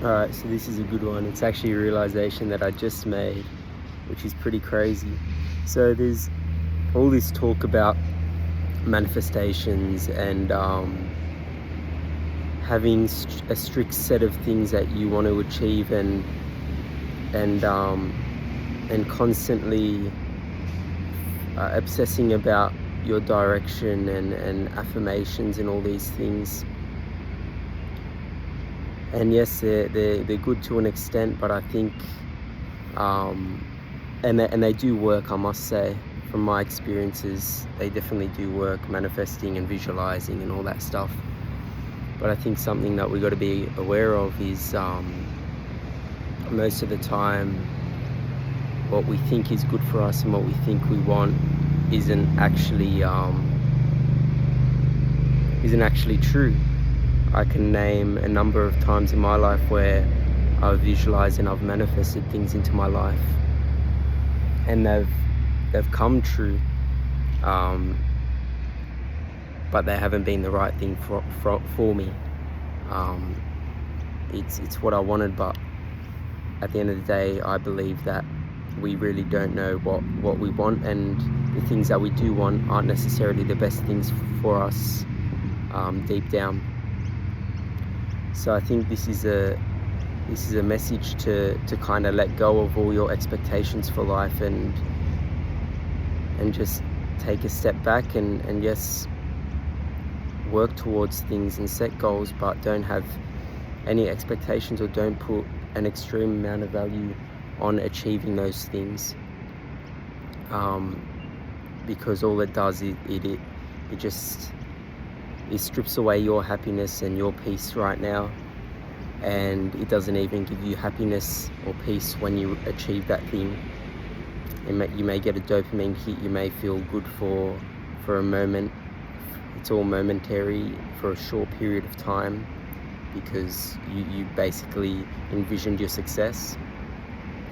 Alright, so this is a good one. It's actually a realization that I just made, which is pretty crazy. So there's all this talk about manifestations and having a strict set of things that you want to achieve, and constantly obsessing about your direction and affirmations and all these things. And yes, they're good to an extent, but I think and they do work, I must say. From my experiences, they definitely do work, manifesting and visualizing and all that stuff. But I think something that we got to be aware of is most of the time what we think is good for us and what we think we want isn't actually true. I can name a number of times in my life where I've visualized and I've manifested things into my life, and they've come true, but they haven't been the right thing for me. It's what I wanted, but at the end of the day, I believe that we really don't know what we want, and the things that we do want aren't necessarily the best things for us deep down. So I think this is a message to kind of let go of all your expectations for life and just take a step back and yes, work towards things and set goals, but don't have any expectations or don't put an extreme amount of value on achieving those things, because all it does is it strips away your happiness and your peace right now, and it doesn't even give you happiness or peace when you achieve that thing. You may get a dopamine hit, you may feel good for a moment. It's all momentary for a short period of time because you basically envisioned your success,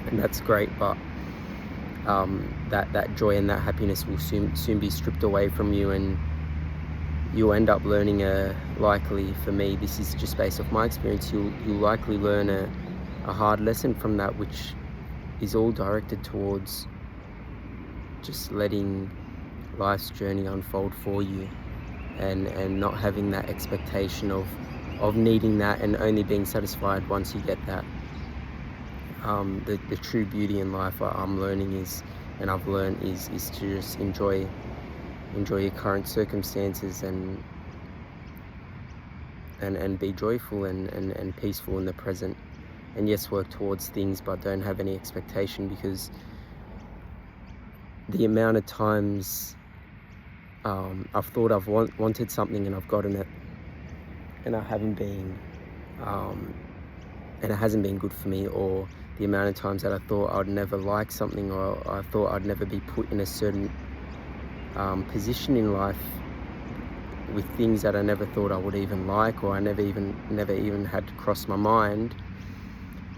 and that's great, but that joy and that happiness will soon be stripped away from you, and you'll end up learning likely, for me, this is just based off my experience, you'll likely learn a hard lesson from that, which is all directed towards just letting life's journey unfold for you, and not having that expectation of needing that and only being satisfied once you get that. The true beauty in life, I'm learning I've learned is to just enjoy your current circumstances and be joyful and peaceful in the present. And yes, work towards things, but don't have any expectation, because the amount of times I've thought I've wanted something and I've gotten it, and I haven't been, and it hasn't been good for me, or the amount of times that I thought I'd never like something, or I thought I'd never be put in a certain position in life with things that I never thought I would even like, or I never even had crossed my mind,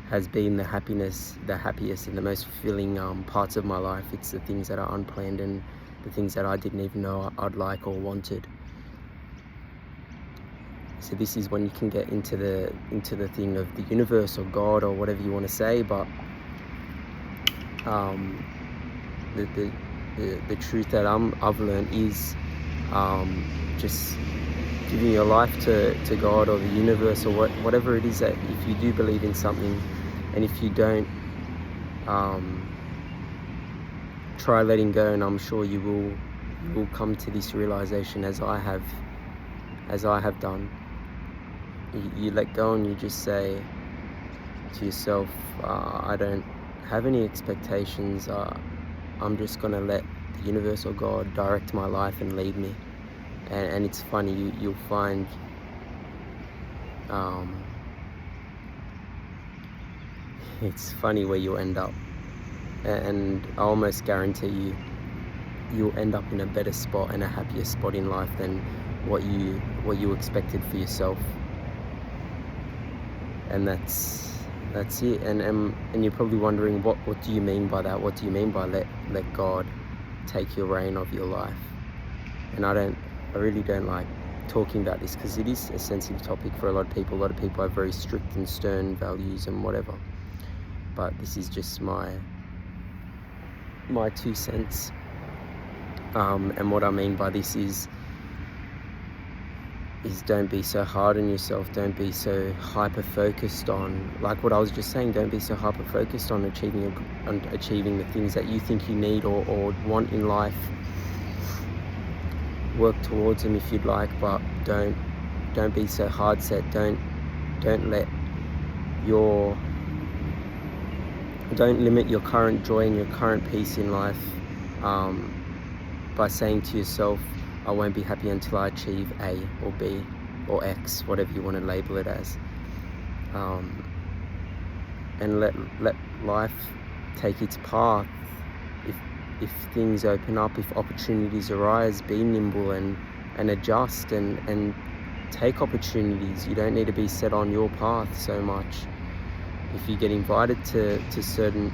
has been the happiest and the most fulfilling parts of my life. It's the things that are unplanned and the things that I didn't even know I'd like or wanted. So this is when you can get into the thing of the universe or God or whatever you want to say, but the truth that I've learned is just giving your life to God or the universe or whatever it is, that if you do believe in something, and if you don't, try letting go, and I'm sure you will come to this realization, as I have done. You let go and you just say to yourself, I don't have any expectations, I'm just gonna let the universe or God direct my life and lead me. And it's funny, you'll find it's funny where you'll end up, and I almost guarantee you'll end up in a better spot and a happier spot in life than what you expected for yourself. And that's it. And you're probably wondering, what do you mean by that? What do you mean by let God take your reign of your life? And I really don't like talking about this because it is a sensitive topic for a lot of people. A lot of people have very strict and stern values and whatever. But this is just my 2 cents. And what I mean by this is don't be so hard on yourself. Don't be so hyper focused on, like what I was just saying, don't be so hyper focused on achieving the things that you think you need or want in life. Work towards them if you'd like, but don't be so hard set. Don't limit your current joy and your current peace in life by saying to yourself, I won't be happy until I achieve A or B or X, whatever you want to label it as. And let life take its path. If things open up, if opportunities arise, be nimble and adjust and take opportunities. You don't need to be set on your path so much. If you get invited to certain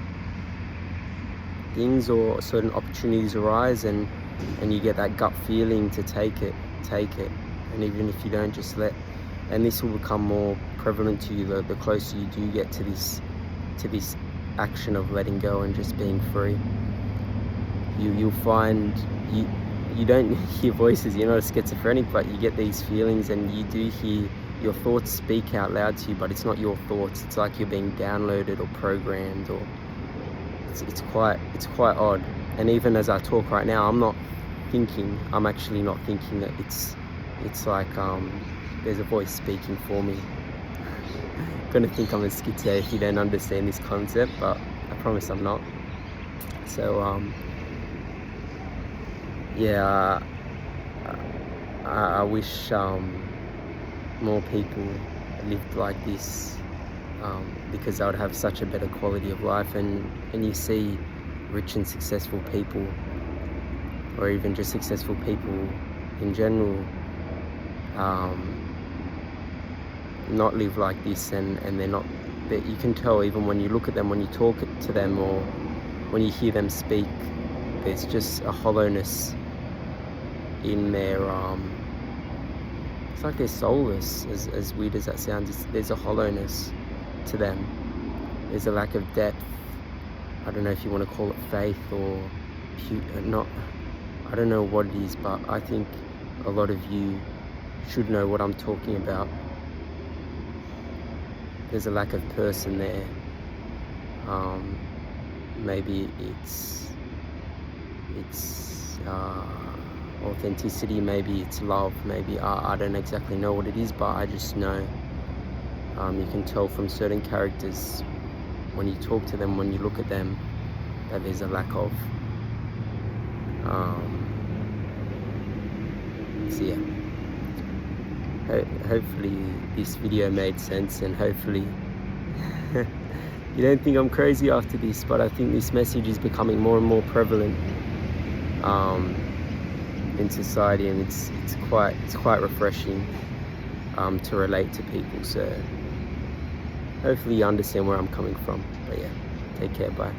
things or certain opportunities arise and you get that gut feeling to take it. And even if you don't, just let, and this will become more prevalent to you the closer you do get to this action of letting go and just being free. You'll find you don't hear voices. You're not a schizophrenic, but you get these feelings and you do hear your thoughts speak out loud to you, but it's not your thoughts. It's like you're being downloaded or programmed, or it's quite odd. And even as I talk right now, I'm not thinking. I'm actually not thinking. That it's like there's a voice speaking for me. You're gonna think I'm a schizo if you don't understand this concept, but I promise I'm not. So yeah, I wish more people lived like this, because I would have such a better quality of life. And you see rich and successful people, or even just successful people in general, not live like this, and they're not, that you can tell even when you look at them, when you talk to them, or when you hear them speak, there's just a hollowness in their it's like they're soulless. As weird as that sounds, there's a hollowness to them. There's a lack of depth. I don't know if you want to call it faith or not. I don't know what it is, but I think a lot of you should know what I'm talking about. There's a lack of person there. Maybe it's authenticity, maybe it's love, maybe I don't exactly know what it is, but I just know you can tell from certain characters when you talk to them, when you look at them, that there's a lack of. So yeah, hopefully this video made sense, and hopefully you don't think I'm crazy after this, but I think this message is becoming more and more prevalent in society, and it's quite refreshing to relate to people. So hopefully you understand where I'm coming from. But yeah, take care, bye.